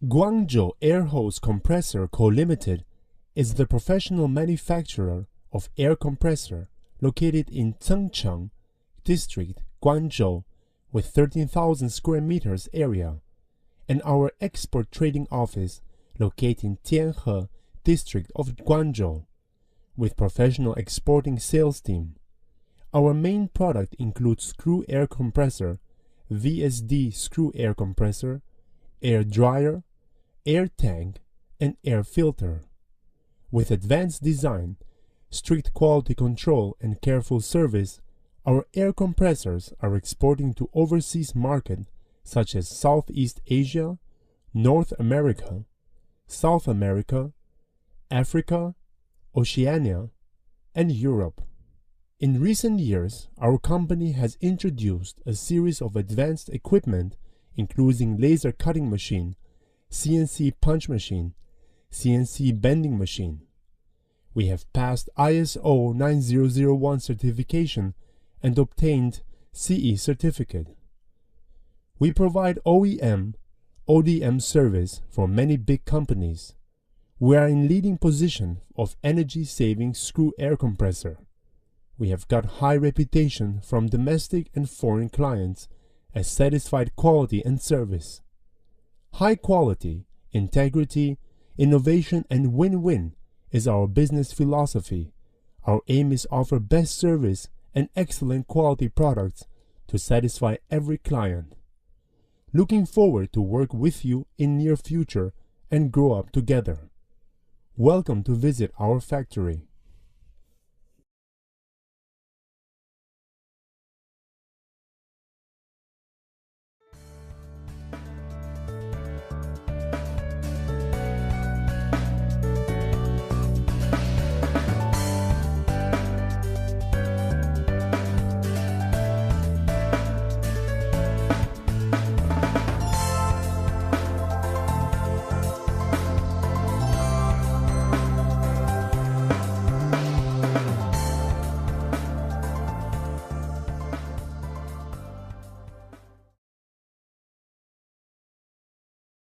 Guangzhou AirHorse Compressor Co. Limited is the professional manufacturer of air compressor located in Zhengcheng District, Guangzhou, with 13,000 square meters area, and our export trading office located in Tianhe District of Guangzhou, with professional exporting sales team. Our main product includes screw air compressor, VSD screw air compressor, air dryer, air tank, and air filter. With advanced design, strict quality control, and careful service, our air compressors are exporting to overseas markets such as Southeast Asia, North America, South America, Africa, Oceania, and Europe. In recent years, our company has introduced a series of advanced equipment including laser cutting machine, CNC punch machine, CNC bending machine. We have passed ISO 9001 certification and obtained CE certificate. We provide OEM, ODM service for many big companies. We are in leading position of energy-saving screw air compressor. We have got high reputation from domestic and foreign clients as satisfied quality and service. High quality, integrity, innovation, and win-win is our business philosophy. Our aim is offer best service and excellent quality products to satisfy every client. Looking forward to work with you in near future and grow up together. Welcome to visit our factory.